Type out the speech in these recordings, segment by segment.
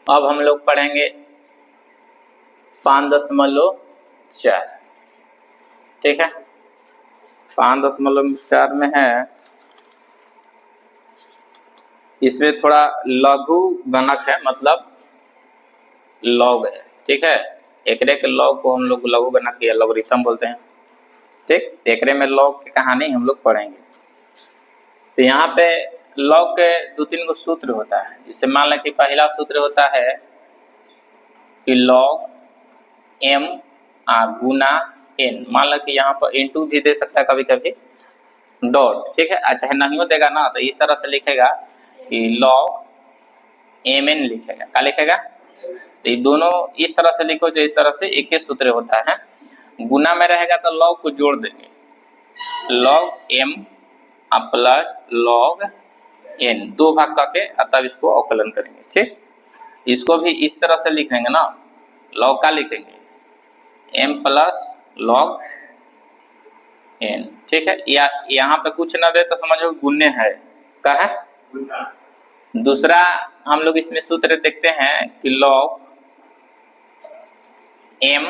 अब हम लोग पढ़ेंगे 5.4। ठीक है, 5.4 में है, इसमें थोड़ा लघु गणक है, मतलब लॉग है। ठीक है, एकरे के लॉग को हम लोग लघु गणक या लॉगरिथम बोलते हैं। ठीक, एकरे में लॉग की कहानी हम लोग पढ़ेंगे। तो यहाँ पे लॉग के 2-3 गो सूत्र होता है। जिसे मान लें कि पहला सूत्र होता है कि लॉग m गुना n। मान लो कि यहाँ पर इंटू भी दे सकता है कभी कभी, डॉट। ठीक है, अच्छा है नहीं देगा ना, तो इस तरह से लिखेगा कि लॉग mn लिखेगा। क्या लिखेगा? तो ये दोनों इस तरह से लिखो, जो इस तरह से एक ही सूत्र होता है। गुना में रहेगा तो लॉग को जोड़ देंगे, log m plus log n, 2 भाग करके, तब इसको अवकलन करेंगे। ठीक, इसको भी इस तरह से लिखेंगे ना, लॉग का लिखेंगे m प्लस लॉग n। ठीक है, या यहाँ पे कुछ ना दे तो समझो गुण्य है। क्या है? दूसरा हम लोग इसमें सूत्र देखते हैं कि लॉग m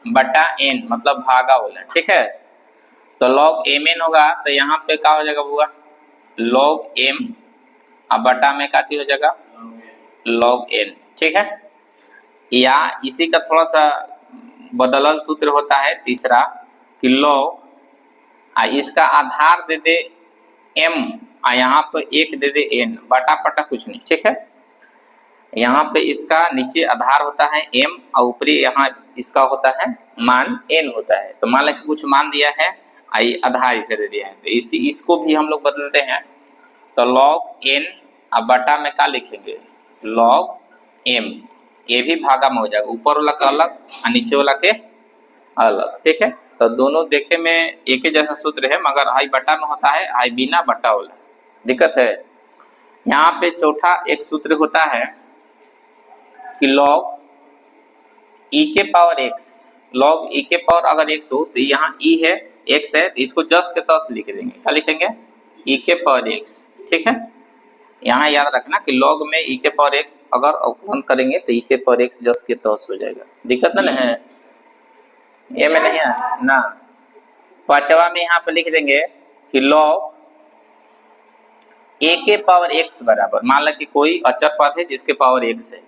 बटा n, मतलब भागा वाला। ठीक है, तो लॉग mn होगा, तो यहाँ पे क्या हो जाएगा बुआ? लॉग m बटा में क्या हो जाएगा? Log n। ठीक है, या इसी का थोड़ा सा बदलल सूत्र होता है तीसरा कि लॉग इसका आधार दे दे m, यहाँ पे 1 दे दे n, बटा पटा कुछ नहीं। ठीक है, यहाँ पे इसका नीचे आधार होता है m और ऊपरी यहाँ इसका होता है मान n होता है। तो मान लो कुछ मान दिया है, आई आधार इसे दे दिया है, तो इसको भी हम लोग बदलते हैं। तो log n बटा में क्या लिखेंगे? log m। ये भी भागा में हो जाएगा, ऊपर वाला का अलग और नीचे वाला के अलग। ठीक है, तो दोनों देखे में एक ही जैसा सूत्र है, मगर आई बटा में होता है, आई बिना बटा वाला। दिक्कत है। यहाँ पे चौथा एक सूत्र होता है कि log e के पावर x, log e के पावर अगर x हो तो यहाँ e है, x है, तो इसको जस के तस लिख देंगे। क्या लिखेंगे? e के पावर x। ठीक है, यहाँ याद रखना कि log में e के पावर x अगर अवकलन करेंगे तो e के पावर x जस के तस हो जाएगा। दिक्कत ना है, ये में नहीं है ना। पांचवा में यहाँ पे लिख देंगे कि log a के पावर x बराबर, मान लो कि कोई अचर पद है जिसके पावर x है।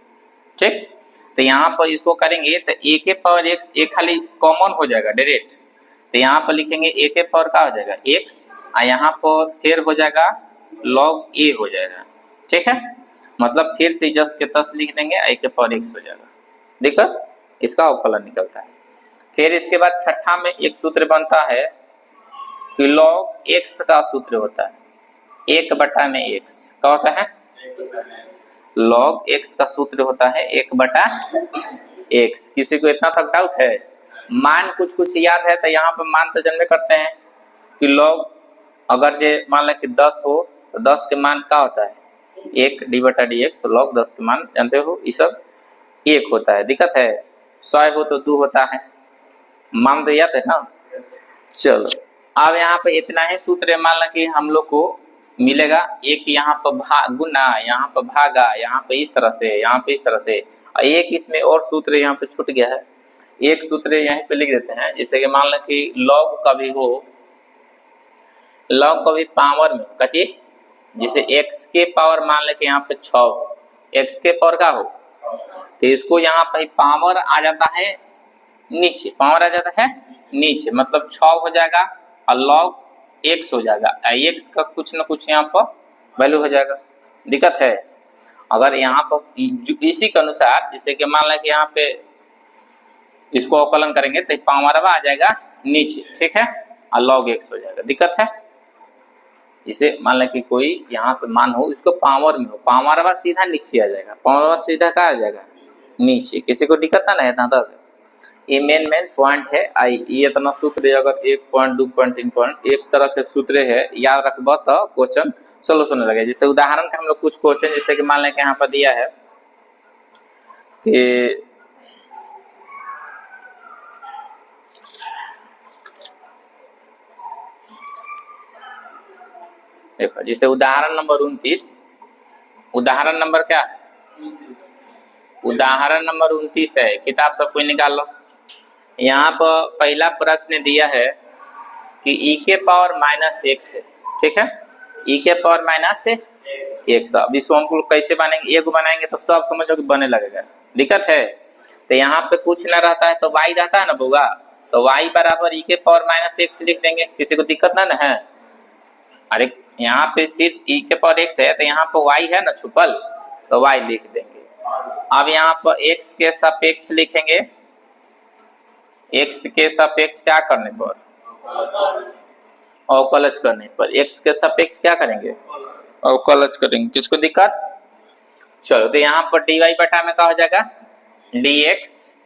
ठीक, तो यहाँ पर इसको करेंगे तो a के पावर x, एक खाली कॉमन हो जाएगा डायरेक्ट, तो यहाँ पर लिखेंगे a के पावर का हो जाएगा x, और यहाँ पर फिर हो जाएगा log a हो जाएगा। ठीक है, मतलब फिर से जस के तस लिख देंगे, a के पावर x हो जाएगा। देखो इसका अवकलन निकलता है। फिर इसके बाद छठा में एक सूत्र बनता है कि log x का सूत्र होता है 1 बटा में x। क्या होता है? log x का सूत्र होता है 1 बटा x। किसी को इतना तक डाउट है? मान कुछ कुछ याद है तो यहाँ पर मान तो जानते करते हैं कि log अगर ये मान लें कि 10 हो तो 10 के मान क्या होता है? 1 d बटा dx। log 10 के मान जानते हो, ये सब 1 होता है। दिक्कत है? 100 हो तो 2 होता है, मान तो याद है ना। चलो अब यहाँ पे इतना ही सूत्र मान लो कि हम लोग को मिलेगा। एक यहाँ पर गुना, यहाँ पर भागा, यहाँ पे इस तरह से, यहाँ पे इस तरह से, और एक इसमें और सूत्र यहाँ पे छूट गया है। एक सूत्र यहीं पे लिख देते हैं, जैसे कि मान लो कि log कभी हो, log कभी पावर में कची, जैसे x के पावर मान लो कि यहाँ पे 6 हो, x के पावर का हो, तो इसको यहाँ पे पावर आ जाता है नीचे, पावर आ जाता है नीचे, मतलब 6 हो जाएगा और log x हो जाएगा। x का कुछ न कुछ यहाँ पर वैल्यू हो जाएगा। दिक्कत है? अगर यहाँ पर इसी के अनुसार, जैसे कि मान लें कि यहाँ पे इसको अवकलन करेंगे तो पावर आ जाएगा नीचे। ठीक है, और log x हो जाएगा। दिक्कत है? इसे मान लें कि कोई यहाँ पे मान हो, इसको पावर में हो, पावर सीधा नीचे आ जाएगा, पावर सीधा कहाँ आ जाएगा? नीचे। किसी को दिक्कत ना है यहाँ तक? ये मेन पॉइंट है। आई ये इतना सूत्र अगर 1 पॉइंट 2 पॉइंट 3 पॉइंट एक तरह के सूत्र है, याद रखबो तो क्वेश्चन सोल्यूशन लगे। जैसे उदाहरण का हम लोग कुछ क्वेश्चन, जैसे कि मान लें कि यहाँ पर दिया है कि देखो, जैसे उदाहरण नंबर 29, उदाहरण नंबर क्या है? उदाहरण नंबर 29 है, किताब सब कोई निकाल लो। यहाँ पर पहला प्रश्न दिया है कि e के पावर माइनस एक्स है, ठीक है, e के पावर माइनस एक्स। अब इसको हम लोग कैसे बनाएंगे, एक बनाएंगे तो सब समझो कि बने लगेगा, दिक्कत है। तो यहाँ पे कुछ ना रहता है तो y रहता है ना बुआ, तो y बराबर e के पावर माइनस एक्स लिख देंगे, किसी को दिक्कत ना है। अरे यहाँ पे सिर्फ e के पावर एक्स है तो यहाँ पे y है ना छुपल, तो y लिख देंगे। अब यहाँ पर x के सापेक्ष लिखेंगे, x के सापेक्ष क्या करने पर, अवकलज करने पर x के सापेक्ष क्या करेंगे, अवकलज करेंगे। किसको दिक्कत, चलो तो यहाँ पर dy बटा में क्या हो जाएगा dx,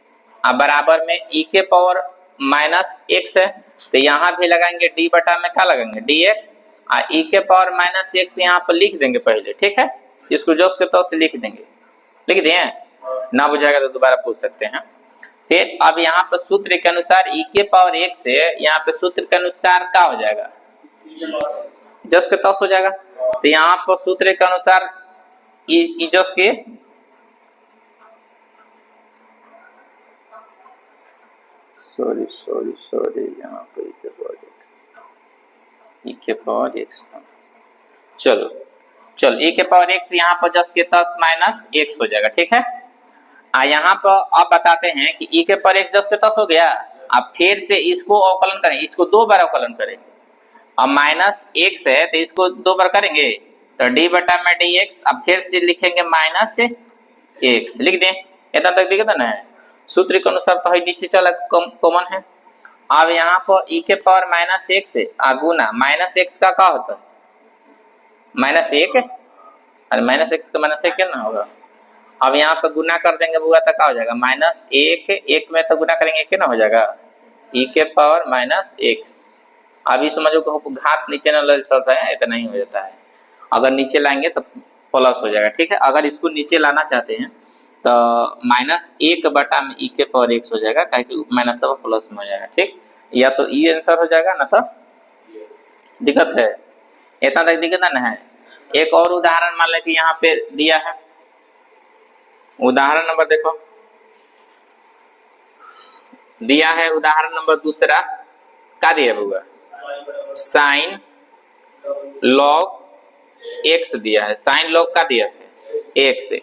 अब बराबर में e के पावर माइनस एक्स है तो यहाँ भी लगाएंगे d बटा में क्या लगाएंगे dx, और e के पावर माइनस एक्स यहाँ पर लिख देंगे पहले, ठीक है, इसको जोश के तौर से लिख देंगे, लिख दिए, ना बुझाएगा तो दोबारा पूछ सकते हैं। फिर अब यहाँ पर सूत्र के अनुसार e के पावर एक्स है, यहाँ पे सूत्र के अनुसार क्या हो जाएगा, जस के तौर हो जाएगा। तो यहाँ पर सूत्र के अनुसार ई जस के सॉरी यहाँ पे e के पावर एक्स, चलो e के पावर एक्स यहाँ पर जस के तस माइनस एक्स हो जाएगा, ठीक है। यहाँ पर अब बताते हैं कि e के पावर एक्स जस के तस हो गया, अब फिर से इसको अवकलन करेंगे, इसको दो बार अवकलन करेंगे। अब माइनस एक्स है तो इसको दो बार करेंगे तो डी बटा में डी एक्स, अब फिर से लिखेंगे माइनस एक्स, लिख दें, इतना तक दिखता ना है, सूत्र के अनुसार तो नीचे चला कॉमन है। अब यहाँ पर e के पावर माइनस एक्स है, गुना माइनस एक्स का क्या होता है माइनस एक, अरे माइनस एक्स का माइनस एक क्या ना होगा। अब यहाँ पे गुना कर देंगे बुआ तो क्या हो जाएगा माइनस एक में तो गुना करेंगे क्या ना हो जाएगा e के पावर माइनस एक्स। अभी समझो कि घात नीचे न ले चलता है, इतना ही हो जाता है, अगर नीचे लाएंगे तो प्लस हो जाएगा, ठीक है। अगर इसको नीचे लाना चाहते हैं तो माइनस एक बटा में e के पावर एक्स हो जाएगा, क्या कि माइनस सब प्लस में हो जाएगा, ठीक, या तो e आंसर हो जाएगा ना तो दिक्कत है, इतना तक दिक्कत ना है। एक और उदाहरण मान लें कि यहाँ पे दिया है, उदाहरण नंबर देखो दिया है, उदाहरण नंबर दूसरा क्या दिया होगा, साइन लॉग एक्स दिया है, साइन लॉग का दिया है एक्स।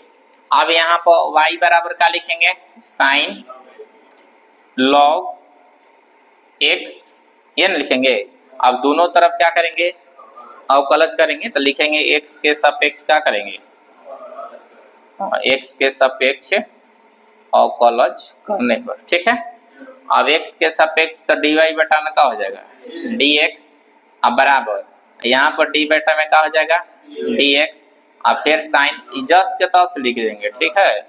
अब यहाँ पर y बराबर क्या लिखेंगे, साइन लॉग एक्स ये न लिखेंगे। अब दोनों तरफ क्या करेंगे, अवकलज करेंगे, तो लिखेंगे x के सापेक्ष क्या करेंगे, x के सापेक्ष अवकलज करने पर, ठीक है। अब x के सापेक्ष तो dy बटा में क्या हो जाएगा dx, अब बराबर यहाँ पर d बटा में क्या हो जाएगा dx, अब फिर साइन जस के तौर से लिख देंगे, ठीक है,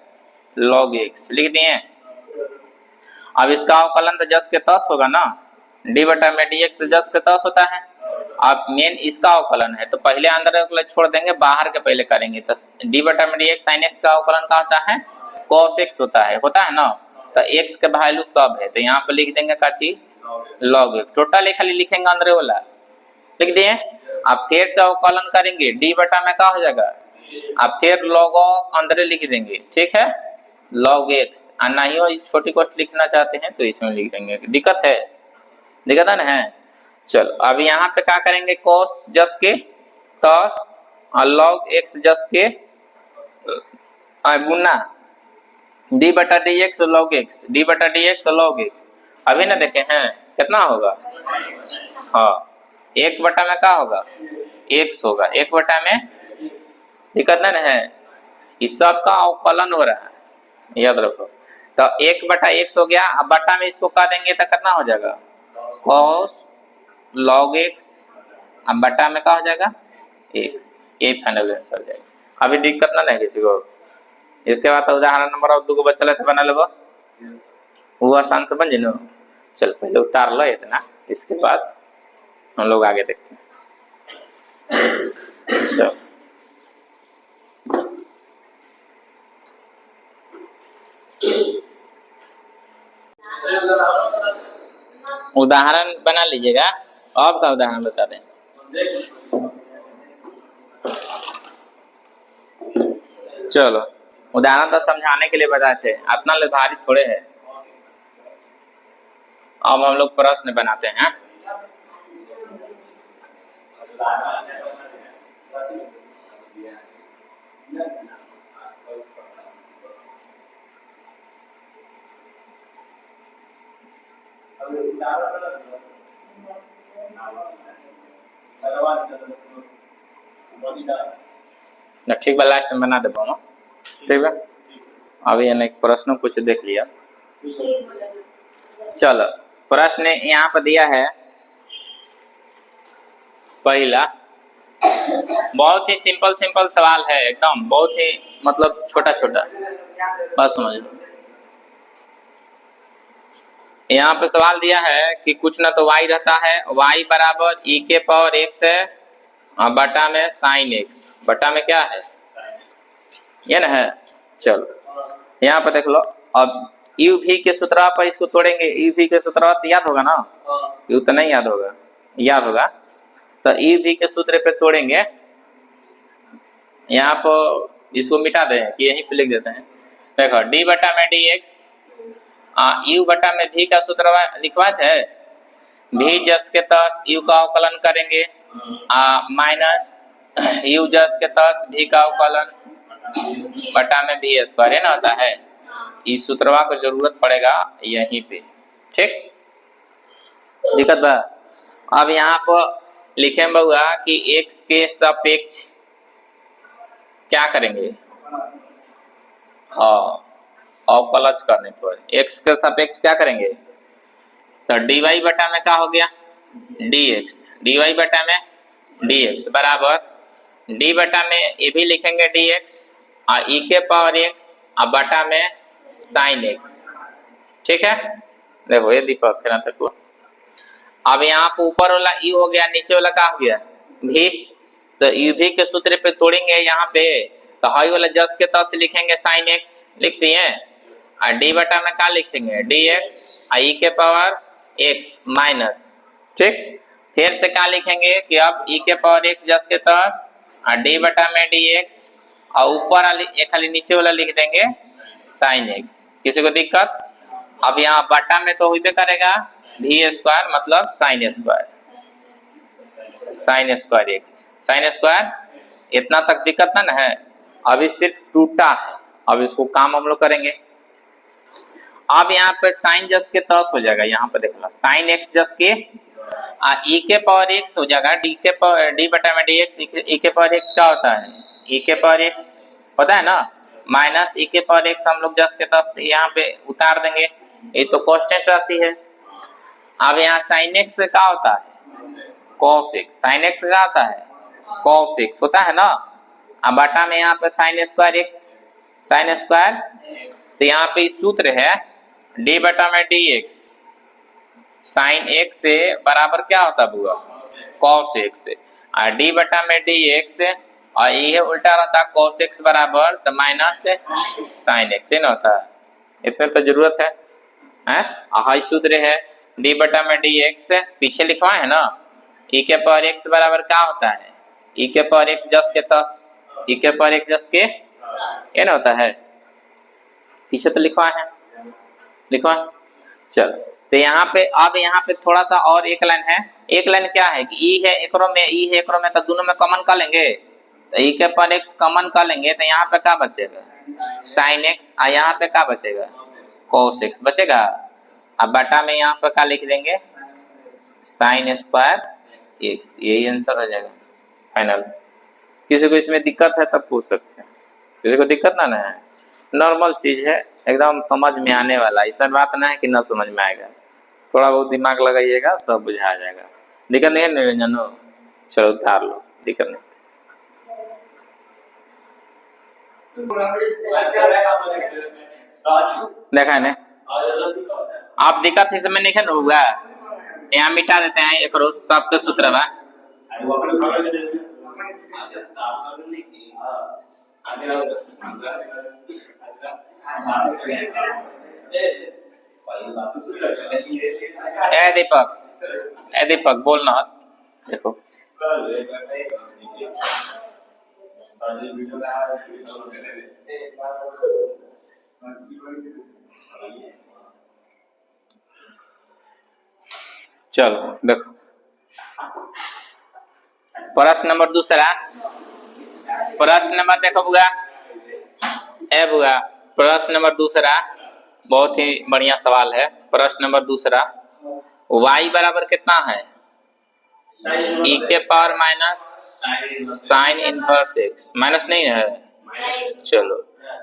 log x लिख दिए। अब इसका अवकलन तो जस के तौर होगा ना, d बटा में dx जस के तौर होता है। अब मेन इसका अवकलन है तो पहले अंदर अवकलन छोड़ देंगे, बाहर के पहले करेंगे, तो d बटा में dx sin x का अवकलन का होता है cos x होता है ना, तो x के वैल्यू सब है तो यहाँ पे लिख देंगे का चीज log x, टोटल खाली लिखेंगे अंदर वाला लिख दिए। अब फिर से अवकलन करेंगे d बटा में क्या हो जाएगा, अब फिर log अंदर लिख देंगे, ठीक है, log x, और नहीं हो छोटी कोष्ट लिखना चाहते हैं तो इसमें लिख देंगे, दिक्कत है ना। चलो अब यहाँ पे क्या करेंगे, cos जस के तस और log x जस के गुना d बटा dx log x, d बटा dx log x। अभी ना देखे हैं कितना होगा, हाँ एक बटा में क्या होगा x होगा, एक बटा में, दिक्कत ना है, इस सब का अवकलन हो रहा है याद रखो। तो एक बटा x हो गया, अब बटा में इसको क्या देंगे तो कितना हो जाएगा cos log x, अब बटा में क्या हो जाएगा x, ये फाइनल आंसर हो जाएगा। अभी दिक्कत ना है किसी को। इसके बाद तो उदाहरण नंबर और 2 बचल है तो बना लेबो, वो आसान से बन जाए। चल पहले उतार लो इतना, इसके बाद हम लोग आगे देखते हैं। चल उदाहरण बना लीजिएगा, आपका उदाहरण बता दें। चलो उदाहरण तो समझाने के लिए बताए थे, इतना भारी थोड़े है। अब हम लोग प्रश्न बनाते हैं। ठीक बा, लास्ट में बना दे पाऊँ। ठीक है, अभी एक प्रश्न कुछ देख लिया। चलो, प्रश्न यहाँ पर दिया है पहला, बहुत ही सिंपल सिंपल सवाल है एकदम, बहुत ही मतलब छोटा छोटा, बस समझ लो। यहाँ पे सवाल दिया है कि कुछ ना तो y रहता है, y बराबर e के पावर x है बटा में साइन x, बटा में क्या है, ये ना है। चलो यहाँ पे देख लो, अब u v के सूत्र पर इसको तोड़ेंगे, u v के सूत्र तो याद होगा ना, u तो नहीं याद होगा, याद होगा, तो u v के सूत्र पे तोड़ेंगे। यहाँ पर इसको मिटा दें कि यहीं पे लिख देते हैं। देखो d बटा में dx, u बटा में v का सूत्र लिखवाए थे, v जस के तस u का अवकलन करेंगे माइनस u जस के तस v का अवकलन बटा में v स्क्वायर, है ना होता है। इस सूत्रवा को जरूरत पड़ेगा यहीं पे, ठीक, दिक्कत बा। अब यहाँ पर लिखे बहुआ कि x के सापेक्ष क्या करेंगे, हाँ अवकलन करने पर x के सापेक्ष क्या करेंगे, तो dy बटा में क्या हो गया dx, dy बटा में dx बराबर d बटा में ये भी लिखेंगे dx और e के पावर x और बटा में साइन x, ठीक है। देखो ये दीपक फिर तक, अब यहाँ पर ऊपर वाला u हो गया, नीचे वाला क्या हो गया v, तो u v के सूत्र पे तोड़ेंगे यहाँ पे, तो हाई वाला जस के तस लिखेंगे साइन x लिख दिए, और d बटा में क्या लिखेंगे dx और e के पावर x माइनस, ठीक। फिर से क्या लिखेंगे कि अब e के पावर x जस के तस और d बटा में dx और ऊपर एक खाली नीचे वाला लिख देंगे साइन x। किसी को दिक्कत? अब यहाँ बटा में तो हुई करेगा v स्क्वायर मतलब sine square, sine square x, sine square, इतना तक दिक्कत ना है। अभी सिर्फ टूटा है, अब इसको काम हम लोग करेंगे। अब यहाँ पे साइन जस के तस हो जाएगा, यहाँ पे देखना साइन x जस के e के पावर x हो जाएगा, d बटा में dx, e के पावर x क्या होता है, e के पावर x होता है ना, माइनस e के पावर x हम लोग जस के तस यहाँ पे उतार देंगे, ये तो कांस्टेंट राशि है। अब यहाँ साइन x क्या होता है cos x, साइन x क्या होता है cos x होता है ना, अब बटा में यहाँ पे sine square x, sine square, तो यहाँ पे सूत्र है d बटा में dx साइन x से बराबर क्या होता बुआ cos x से, और d बटा में dx और ये उल्टा रहता है cos x बराबर तो माइनस साइन x ना होता है। इतने तो जरूरत है, हाई सूत्र है d बटा में dx, पीछे लिखवाए है ना, e के पावर x बराबर क्या होता है e के पावर x जस के तस, e के पावर x जस के ये ना होता है, पीछे तो लिखवाए है, लिखवाए। चल तो यहाँ पे अब यहाँ पे थोड़ा सा और एक लाइन है, एक लाइन क्या है कि e है एकरो में, e है एकरो में, तो दोनों में कॉमन कर लेंगे, तो e के पावर x कॉमन कर लेंगे, तो यहाँ पे क्या बचेगा साइन x और यहाँ पे क्या बचेगा cos x बचेगा। अब बटा में यहाँ पे क्या लिख देंगे साइन स्क्वायर x, यही आंसर हो जाएगा फाइनल। किसी को इसमें दिक्कत है तब पूछ सकते हैं, किसी को दिक्कत ना है, नॉर्मल चीज है एकदम समझ में आने वाला, ऐसा बात ना है कि ना समझ में आएगा, थोड़ा बहुत दिमाग लगाइएगा सब बुझा जाएगा। दिक्कत नहीं है निरंजन, चलो उतार लो, दिक्कत नहीं। देखा है आप दिक्कत इस समय नहीं होगा, यहाँ मिटा देते हैं एक रोज सबके सूत्र बा, ए दीपक बोलना देखो चलो देखो प्रश्न नंबर दूसरा, प्रश्न नंबर देखो बुआ, ए बुआ प्रश्न नंबर दूसरा बहुत ही बढ़िया सवाल है। प्रश्न नंबर दूसरा, y बराबर कितना है? e के power minus sine inverse x, minus नहीं है, चलो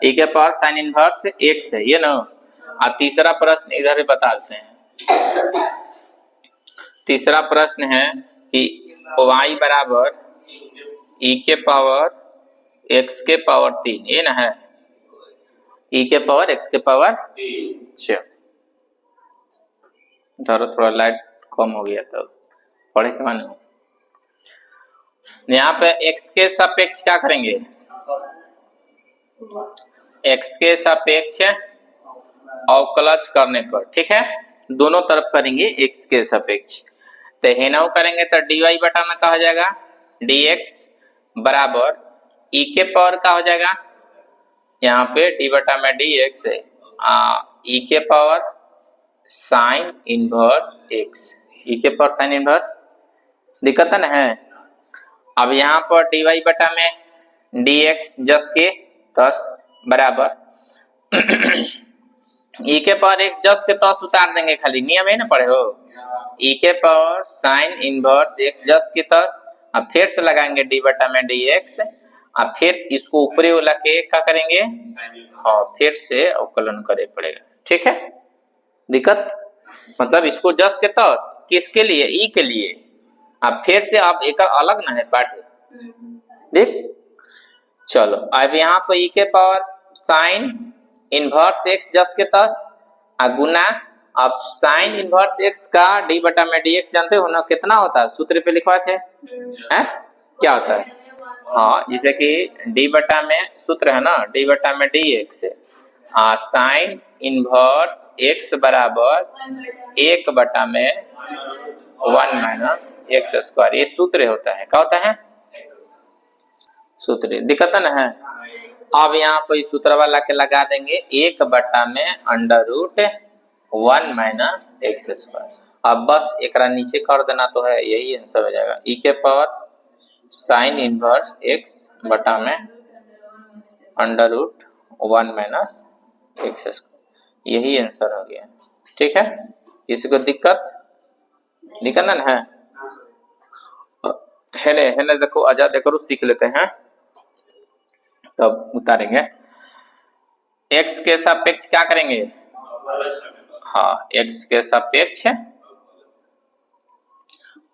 e के पावर साइन इनवर्स x है ये ना। और तीसरा प्रश्न इधर बता देते हैं। तीसरा प्रश्न है कि y बराबर e के पावर x के पावर 3, ये ना है, e के पावर x के पावर 3। थोड़ा लाइट कम हो गया तो पढ़े के माने। यहाँ पे x के सापेक्ष क्या करेंगे? x के सापेक्ष अवकलज करने पर, ठीक है, दोनों तरफ करेंगे x के सापेक्ष। तो हेनाउ करेंगे तो dy बटा में क्या हो जाएगा? dx बराबर e के पावर का हो जाएगा, यहाँ पे d बटा में dx है, e के power sine inverse x, e के पावर साइन इनवर्स, दिक्कत है ना। अब यहाँ पर dy बटा में dx जस के 10 बराबर e के पावर x जस के 10 उतार देंगे, खाली नियम है ना पढ़े हो, e के पावर साइन इनवर्स x जस के 10, अब फिर से लगाएंगे d बटा में dx, अब फिर इसको ऊपरी वाला के क्या करेंगे, हाँ फिर से अवकलन करे पड़ेगा, ठीक है। दिक्कत मतलब इसको जस के 10 किसके लिए? e के लिए। अब फिर से आप एक अलग ना है पाठ, देख चलो। अब यहाँ पर e के पावर साइन इनवर्स x जस के 10 गुना, अब साइन इनवर्स x का d बटा में dx जानते हो ना कितना होता है, सूत्र पे लिखवाए थे हैं? क्या होता है? हाँ जैसे कि d बटा में सूत्र है ना, d बटा में dx, साइन इनवर्स x बराबर 1 बटा में 1 माइनस एक्स स्क्वायर, ये सूत्र होता है। क्या होता है? सूत्र। दिक्कत है। अब यहाँ पर सूत्र वाला के लगा देंगे 1 बटा में under root 1 minus x square. अब बस एक नीचे कर देना तो है, यही आंसर हो जाएगा। e के पावर साइन इनवर्स x बटा में under root 1 minus x square, यही आंसर हो गया, ठीक है। किसी को दिक्कत ना है? हेने देखो आजाद करो, सीख लेते हैं तब उतारेंगे। x के सापेक्ष क्या करेंगे? हाँ x के सापेक्ष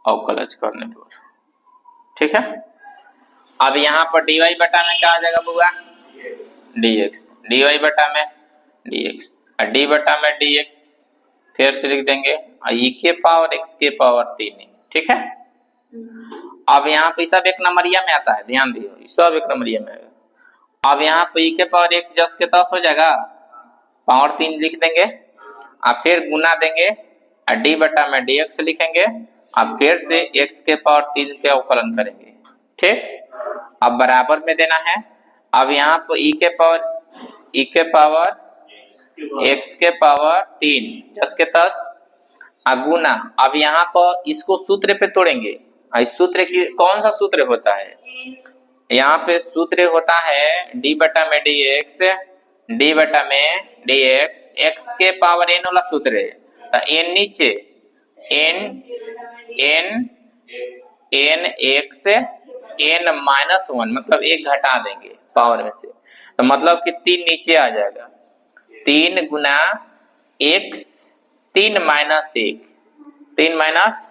अवकलज करने पर, ठीक है। अब यहाँ पर dy बटा में क्या आ जाएगा बुआ? dx, dy बटा में dx, और d बटा में dx फिर से लिख देंगे, e के पावर x के पावर 3, ठीक है। अब यहाँ पे सब एक नंबरिया में आता है, ध्यान दियो, सब एक नंबरिया में है। अब यहाँ पे e के पावर x जस के 10 हो जाएगा, पावर 3 लिख देंगे, और फिर गुना देंगे, और d बटा में dx लिखेंगे, अब फिर से x के पावर 3 के अवकलन करेंगे, ठीक। अब बराबर में देना है। अब यहाँ पर e के पावर x के पावर 3 जस के 10 गुना, अब यहाँ पर इसको सूत्र पे तोड़ेंगे। इस सूत्र की कौन सा सूत्र होता है? यहाँ पे सूत्र होता है d बटा में dx, d बटा में dx, x के पावर n वाला सूत्र है, तो n नीचे n x n माइनस 1, मतलब 1 घटा देंगे पावर में से, तो मतलब कि 3 नीचे आ जाएगा, 3 गुना x 3 माइनस 1, 3 माइनस,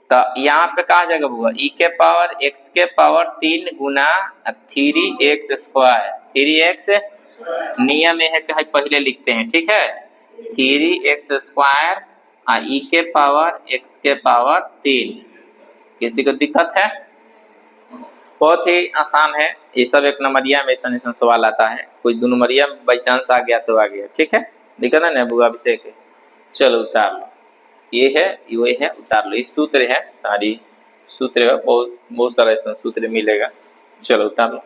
तो यहाँ पे कहा जाएगा बुआ e के पावर x के पावर 3 गुना 3x स्क्वायर, 3x नियम है कि पहले लिखते हैं, ठीक है, 3x स्क्वायर e के पावर x के पावर 3। किसी को दिक्कत है? बहुत ही आसान है, ये सब एक नंबरिया में ऐसा सवाल आता है, कोई 2 नंबरिया बाई चांस आ गया तो आ गया, ठीक है। दिक्कत है ना बुआ अभिषेक? चलो उतार लो, ये है ये है, उतार लो, ये सूत्र है, तारी सूत्र है, बहुत सारा ऐसा सूत्र मिलेगा, चलो उतार लो।